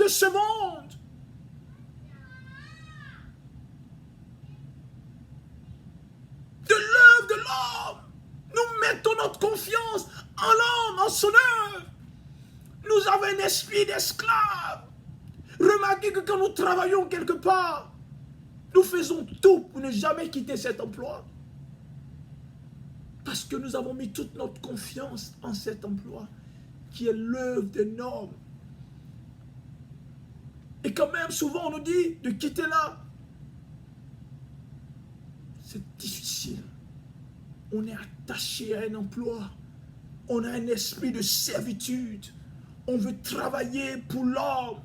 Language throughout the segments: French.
de ce monde. De l'œuvre de l'homme. Nous mettons notre confiance en l'homme, en son œuvre. Nous avons un esprit d'esclave. Remarquez que quand nous travaillons quelque part, nous faisons tout pour ne jamais quitter cet emploi. Parce que nous avons mis toute notre confiance en cet emploi, qui est l'œuvre d'un homme. Et quand même, souvent, on nous dit de quitter là. C'est difficile. On est attaché à un emploi. On a un esprit de servitude. On veut travailler pour l'homme.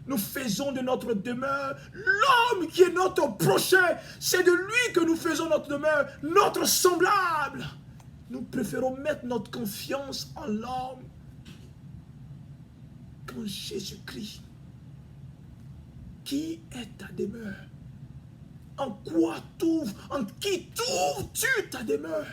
Nous faisons de notre demeure l'homme qui est notre prochain. C'est de lui que nous faisons notre demeure, notre semblable. Nous préférons mettre notre confiance en l'homme qu'en Jésus-Christ. Qui est ta demeure? En quoi en qui trouves-tu ta demeure?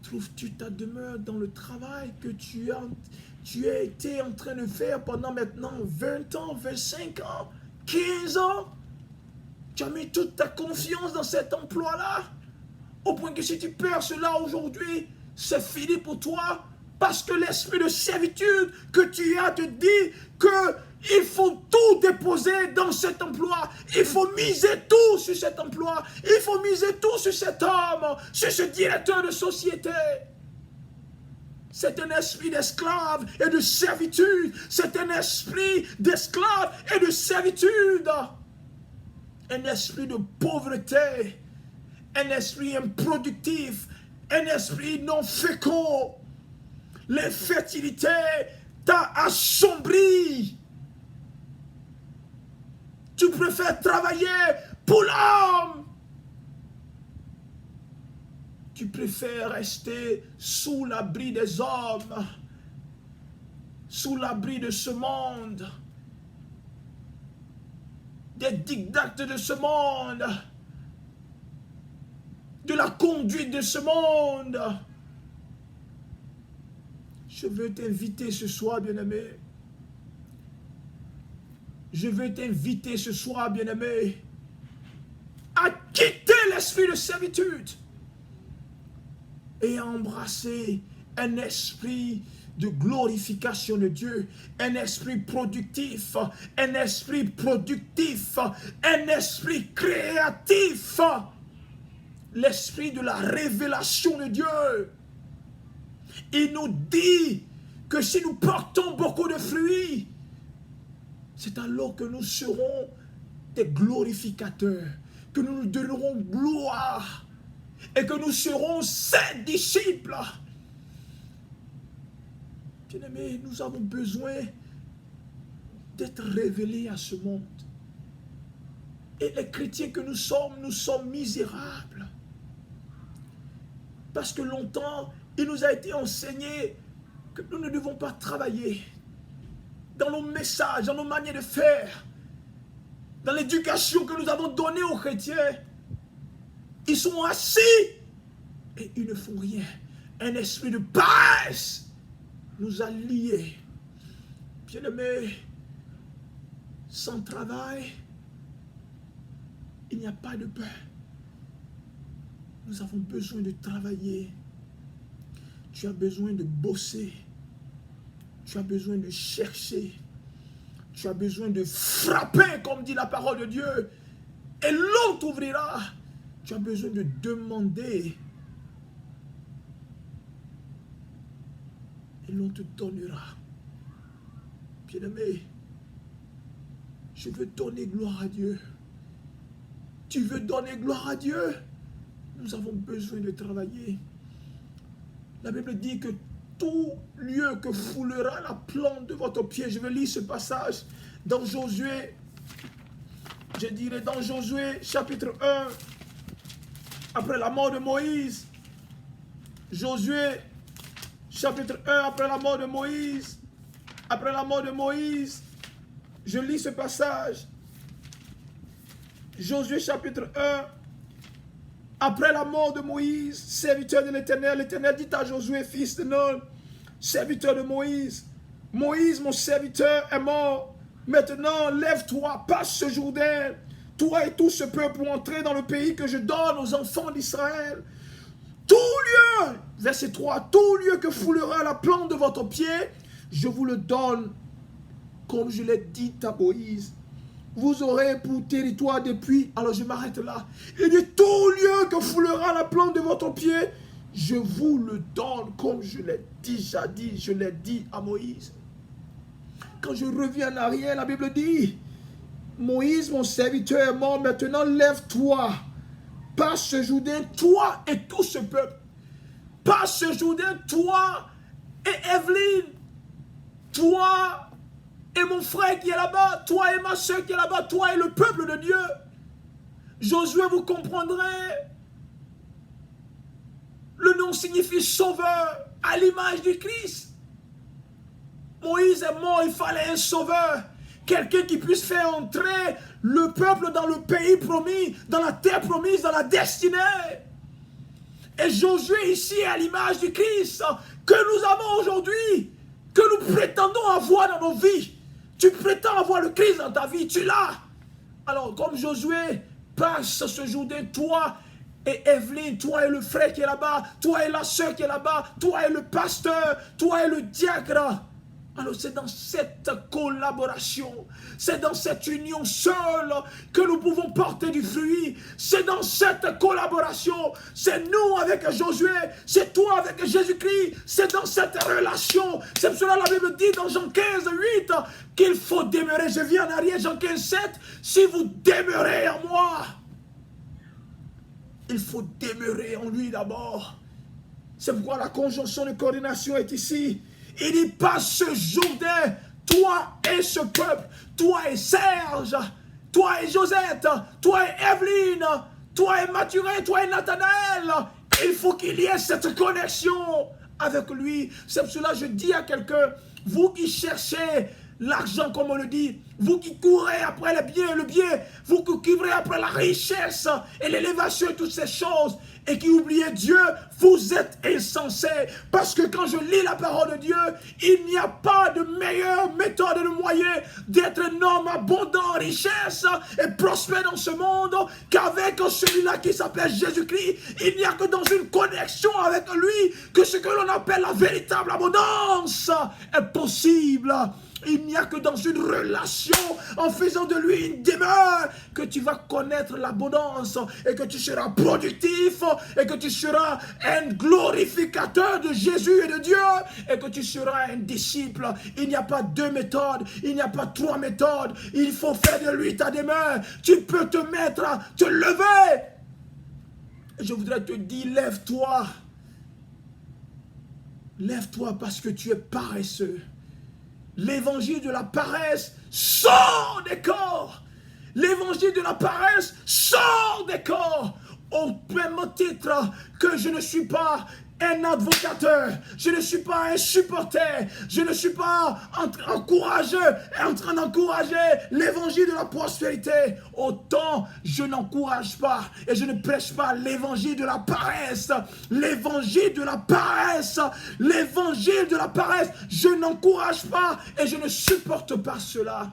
Trouves-tu ta demeure dans le travail que tu as été en train de faire pendant maintenant 20 ans, 25 ans, 15 ans? Tu as mis toute ta confiance dans cet emploi-là, au point que si tu perds cela aujourd'hui, c'est fini pour toi, parce que l'esprit de servitude que tu as te dit qu'il faut tout déposer dans cet emploi. Il faut miser tout sur cet emploi. Il faut miser tout sur cet homme, sur ce directeur de société. C'est un esprit d'esclave et de servitude. C'est un esprit d'esclave et de servitude. Un esprit de pauvreté. Un esprit improductif. Un esprit non fécond. L'infertilité t'a assombri. Tu préfères travailler pour l'homme. Tu préfères rester sous l'abri des hommes, sous l'abri de ce monde, des dictats de ce monde, de la conduite de ce monde. Je veux t'inviter ce soir, bien-aimé. Je veux t'inviter ce soir, bien-aimé, à quitter l'esprit de servitude et à embrasser un esprit de glorification de Dieu, un esprit productif, un esprit créatif, l'esprit de la révélation de Dieu. Il nous dit que si nous portons beaucoup de fruits, c'est alors que nous serons des glorificateurs, que nous nous donnerons gloire et que nous serons ses disciples. Bien-aimés, nous avons besoin d'être révélés à ce monde. Et les chrétiens que nous sommes misérables. Parce que longtemps, il nous a été enseigné que nous ne devons pas travailler dans nos messages, dans nos manières de faire, dans l'éducation que nous avons donnée aux chrétiens. Ils sont assis et ils ne font rien. Un esprit de paresse nous a liés. Bien-aimés, sans travail, il n'y a pas de pain. Nous avons besoin de travailler. Tu as besoin de bosser. Tu as besoin de chercher. Tu as besoin de frapper, comme dit la parole de Dieu. Et l'on t'ouvrira. Tu as besoin de demander. Et l'on te donnera. Bien-aimé, je veux donner gloire à Dieu. Tu veux donner gloire à Dieu? Nous avons besoin de travailler. La Bible dit que tout lieu que foulera la plante de votre pied. Je vais lire ce passage dans Josué. Je dirais dans Josué chapitre 1. Après la mort de Moïse. Josué chapitre 1 après la mort de Moïse. Après la mort de Moïse. Je lis ce passage. Josué chapitre 1. Après la mort de Moïse, serviteur de l'Éternel, l'Éternel dit à Josué, fils de Nun, serviteur de Moïse, Moïse, mon serviteur, est mort. Maintenant, lève-toi, passe ce Jourdain, toi et tout ce peuple, pour entrer dans le pays que je donne aux enfants d'Israël. Tout lieu, verset 3, tout lieu que foulera la plante de votre pied, je vous le donne, comme je l'ai dit à Moïse. Vous aurez pour territoire depuis, alors je m'arrête là. Il dit, tout lieu que foulera la plante de votre pied, je vous le donne, comme je l'ai déjà dit, je l'ai dit à Moïse. Quand je reviens en arrière, la Bible dit, Moïse, mon serviteur, est mort, maintenant lève-toi, passe ce Jourdain, toi et tout ce peuple. Passe ce Jourdain, toi et Evelyne, toi et mon frère qui est là-bas, toi et ma soeur qui est là-bas, toi et le peuple de Dieu. Josué, vous comprendrez, le nom signifie sauveur, à l'image du Christ. Moïse est mort, il fallait un sauveur. Quelqu'un qui puisse faire entrer le peuple dans le pays promis, dans la terre promise, dans la destinée. Et Josué ici est à l'image du Christ que nous avons aujourd'hui, que nous prétendons avoir dans nos vies. Tu prétends avoir le Christ dans ta vie, tu l'as. Alors comme Josué, passe ce Jourdain, toi et Evelyne, toi et le frère qui est là-bas, toi et la soeur qui est là-bas, toi et le pasteur, toi et le diacre. Alors c'est dans cette collaboration, c'est dans cette union seule que nous pouvons porter du fruit. C'est dans cette collaboration, c'est nous avec Josué, c'est toi avec Jésus-Christ, c'est dans cette relation. C'est pour cela que la Bible dit dans Jean 15, 8 qu'il faut demeurer. Je viens en arrière, Jean 15, 7, si vous demeurez en moi. Il faut demeurer en lui d'abord. C'est pourquoi la conjonction de coordination est ici. Il dit, passe ce Jourdain, toi et ce peuple, toi et Serge, toi et Josette, toi et Evelyne, toi et Mathurin, toi et Nathanaël. Il faut qu'il y ait cette connexion avec lui. C'est pour cela que je dis à quelqu'un, vous qui cherchez l'argent, comme on le dit, vous qui courez après le bien, vous qui courez après la richesse et l'élévation et toutes ces choses, et qui oubliez Dieu, vous êtes insensés. Parce que quand je lis la parole de Dieu, il n'y a pas de meilleure méthode et de moyen d'être un homme abondant en richesse et prospère dans ce monde qu'avec celui-là qui s'appelle Jésus-Christ. Il n'y a que dans une connexion avec lui que ce que l'on appelle la véritable abondance est possible. Il n'y a que dans une relation, en faisant de lui une demeure, que tu vas connaître l'abondance et que tu seras productif et que tu seras un glorificateur de Jésus et de Dieu et que tu seras un disciple. Il n'y a pas deux méthodes, il n'y a pas trois méthodes. Il faut faire de lui ta demeure. Tu peux te mettre, te lever. Je voudrais te dire, lève-toi. Lève-toi parce que tu es paresseux. L'évangile de la paresse sort des corps. L'évangile de la paresse sort des corps. Au même titre que je ne suis pas un advocateur, je ne suis pas un supporter, je ne suis pas en train d'encourager l'évangile de la prospérité. Autant je n'encourage pas et je ne prêche pas l'évangile de la paresse. L'évangile de la paresse, l'évangile de la paresse, je n'encourage pas et je ne supporte pas cela.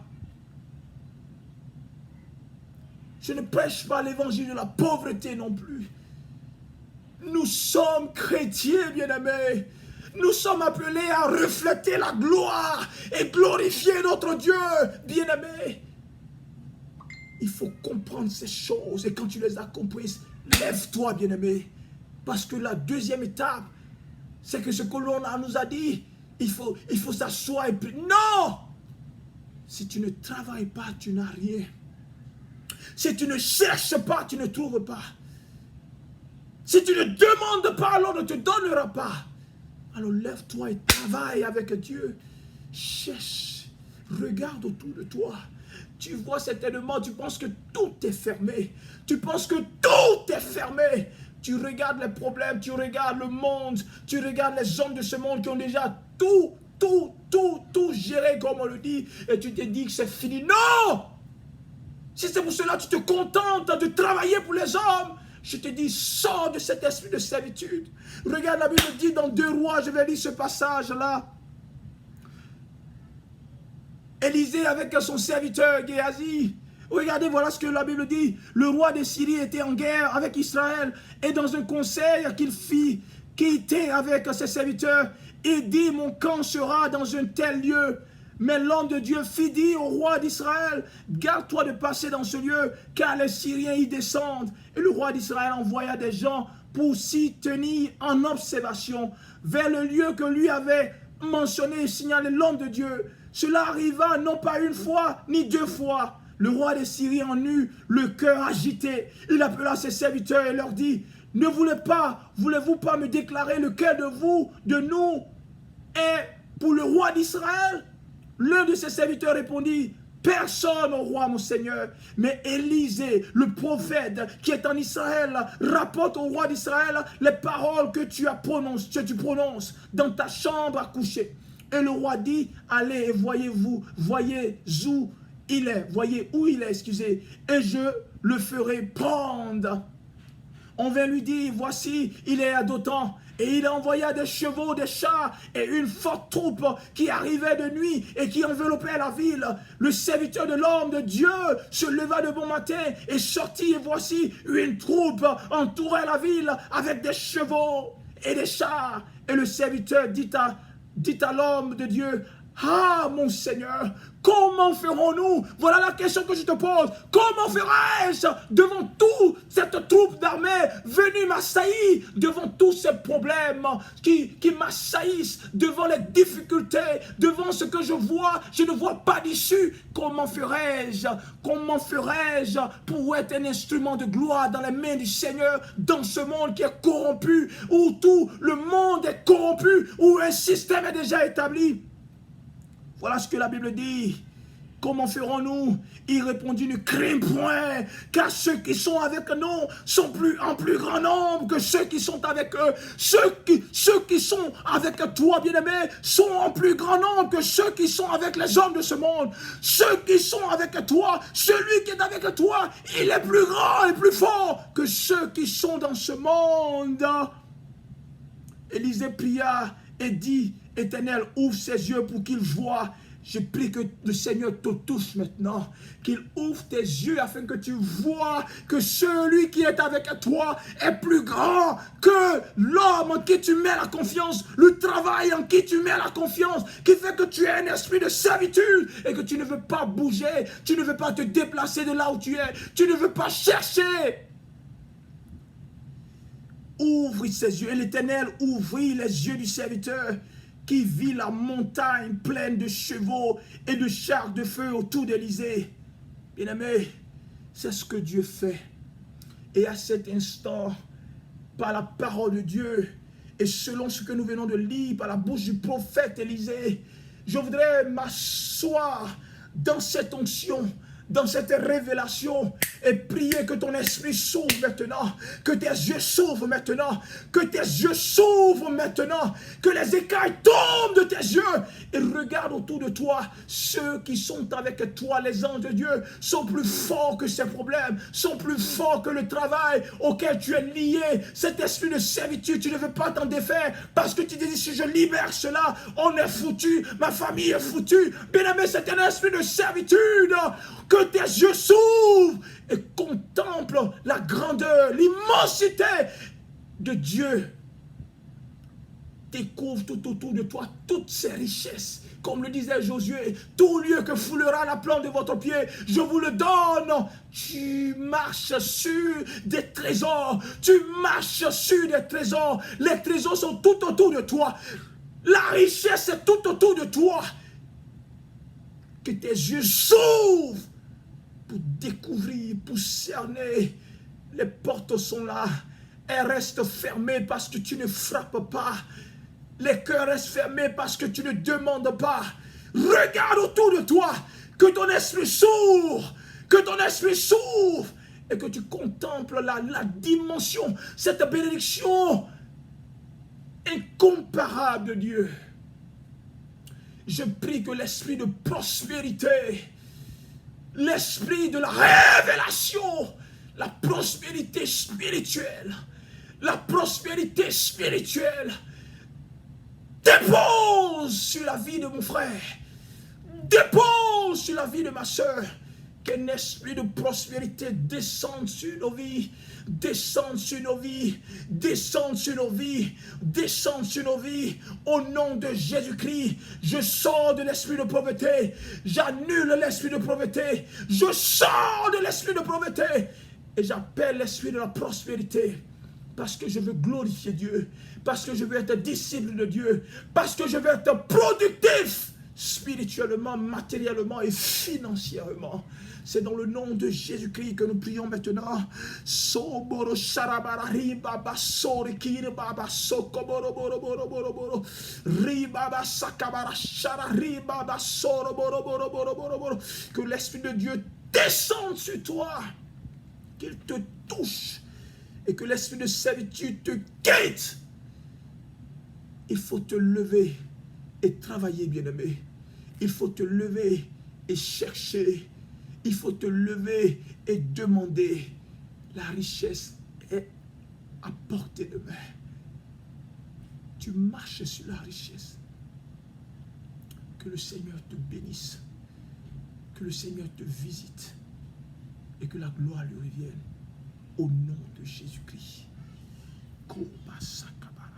Je ne prêche pas l'évangile de la pauvreté non plus. Nous sommes chrétiens, bien-aimés. Nous sommes appelés à refléter la gloire et glorifier notre Dieu, bien-aimés. Il faut comprendre ces choses et quand tu les as comprises, lève-toi, bien-aimé. Parce que la deuxième étape, c'est que ce que l'on nous a dit, il faut s'asseoir et prier. Non! Si tu ne travailles pas, tu n'as rien. Si tu ne cherches pas, tu ne trouves pas. Si tu ne demandes pas, alors on ne te donnera pas. Alors lève-toi et travaille avec Dieu. Cherche, regarde autour de toi. Tu vois certainement, tu penses que tout est fermé. Tu penses que tout est fermé. Tu regardes les problèmes, tu regardes le monde, tu regardes les hommes de ce monde qui ont déjà tout géré, comme on le dit. Et tu te dis que c'est fini. Non! Si c'est pour cela que tu te contentes de travailler pour les hommes, je te dis, sors de cet esprit de servitude. Regarde, la Bible dit dans 2 Rois, je vais lire ce passage-là. Élisée avec son serviteur Géasi. Regardez, voilà ce que la Bible dit. Le roi de Syrie était en guerre avec Israël et dans un conseil qu'il fit, qui était avec ses serviteurs, il dit, mon camp sera dans un tel lieu. Mais l'homme de Dieu fit dire au roi d'Israël, garde-toi de passer dans ce lieu, car les Syriens y descendent. Et le roi d'Israël envoya des gens pour s'y tenir en observation vers le lieu que lui avait mentionné et signalé l'homme de Dieu. Cela arriva non pas une fois, ni deux fois. Le roi des Syriens en eut le cœur agité. Il appela ses serviteurs et leur dit, ne voulez-vous pas me déclarer lequel de vous, de nous, est pour le roi d'Israël? L'un de ses serviteurs répondit, personne au roi mon Seigneur. Mais Élisée, le prophète qui est en Israël, rapporte au roi d'Israël les paroles que tu prononces dans ta chambre à coucher. Et le roi dit, allez et voyez où il est, excusez, et je le ferai prendre. On vint lui dire, voici, il est à Dothan. Et il envoya des chevaux, des chars et une forte troupe qui arrivait de nuit et qui enveloppait la ville. Le serviteur de l'homme de Dieu se leva de bon matin et sortit, et voici, une troupe entourait la ville avec des chevaux et des chars. Et le serviteur dit à l'homme de Dieu, ah mon Seigneur, comment ferons-nous? Voilà la question que je te pose. Comment ferai-je devant toute cette troupe d'armée venue m'assaillir, devant tous ces problèmes qui m'assaillissent, devant les difficultés, devant ce que je ne vois pas d'issue? Comment ferai-je pour être un instrument de gloire dans les mains du Seigneur, dans ce monde qui est corrompu, où tout le monde est corrompu, où un système est déjà établi? Voilà ce que la Bible dit. Comment ferons-nous? Il répondit, ne craignez point, car ceux qui sont avec nous sont en plus grand nombre que ceux qui sont avec eux. Ceux qui sont avec toi, bien-aimé, sont en plus grand nombre que ceux qui sont avec les hommes de ce monde. Ceux qui sont avec toi, celui qui est avec toi, il est plus grand et plus fort que ceux qui sont dans ce monde. Élisée pria et dit, Éternel, ouvre ses yeux pour qu'il voie. Je prie que le Seigneur te touche maintenant, qu'il ouvre tes yeux afin que tu vois que celui qui est avec toi est plus grand que l'homme en qui tu mets la confiance, le travail en qui tu mets la confiance, qui fait que tu as un esprit de servitude et que tu ne veux pas bouger, tu ne veux pas te déplacer de là où tu es, tu ne veux pas chercher. Ouvre ses yeux, et l'Éternel ouvrit les yeux du serviteur qui vit la montagne pleine de chevaux et de chars de feu autour d'Élisée. Bien-aimé, c'est ce que Dieu fait. Et à cet instant, par la parole de Dieu, et selon ce que nous venons de lire par la bouche du prophète Élisée, je voudrais m'asseoir dans cette onction, dans cette révélation, et prier que ton esprit s'ouvre maintenant, que tes yeux s'ouvrent maintenant, que tes yeux s'ouvrent maintenant, que les écailles tombent de tes yeux, et regarde autour de toi, ceux qui sont avec toi, les anges de Dieu, sont plus forts que ces problèmes, sont plus forts que le travail auquel tu es lié, cet esprit de servitude, tu ne veux pas t'en défaire, parce que tu te dis, si je libère cela, on est foutu, ma famille est foutue. Bien-aimé, c'est un esprit de servitude. Que tes yeux s'ouvrent et contemplent la grandeur, l'immensité de Dieu. Découvre tout autour de toi toutes ces richesses. Comme le disait Josué, tout lieu que foulera la plante de votre pied, je vous le donne. Tu marches sur des trésors. Tu marches sur des trésors. Les trésors sont tout autour de toi. La richesse est tout autour de toi. Que tes yeux s'ouvrent pour découvrir, pour cerner. Les portes sont là. Elles restent fermées parce que tu ne frappes pas. Les cœurs restent fermés parce que tu ne demandes pas. Regarde autour de toi. Que ton esprit s'ouvre. Que ton esprit s'ouvre. Et que tu contemples la dimension, cette bénédiction incomparable de Dieu. Je prie que l'esprit de prospérité, l'esprit de la révélation, la prospérité spirituelle dépose sur la vie de mon frère, dépose sur la vie de ma soeur. Qu'un esprit de prospérité descende sur nos vies, descende sur nos vies, descende sur nos vies, descende sur nos vies. Au nom de Jésus-Christ, je sors de l'esprit de pauvreté, j'annule l'esprit de pauvreté, je sors de l'esprit de pauvreté et j'appelle l'esprit de la prospérité. Parce que je veux glorifier Dieu, parce que je veux être disciple de Dieu, parce que je veux être productif spirituellement, matériellement et financièrement. C'est dans le nom de Jésus-Christ que nous prions maintenant. Soboro sharabara baba sorikiri baba sokoboro boro boro boro boro ribaba sakabara sharari baba soro boro boro boro boro boro. Que l'Esprit de Dieu descende sur toi, qu'il te touche et que l'esprit de servitude te quitte. Il faut te lever et travailler, bien-aimé. Il faut te lever et chercher. Il faut te lever et demander. La richesse est à portée de main. Tu marches sur la richesse. Que le Seigneur te bénisse. Que le Seigneur te visite. Et que la gloire lui revienne. Au nom de Jésus-Christ.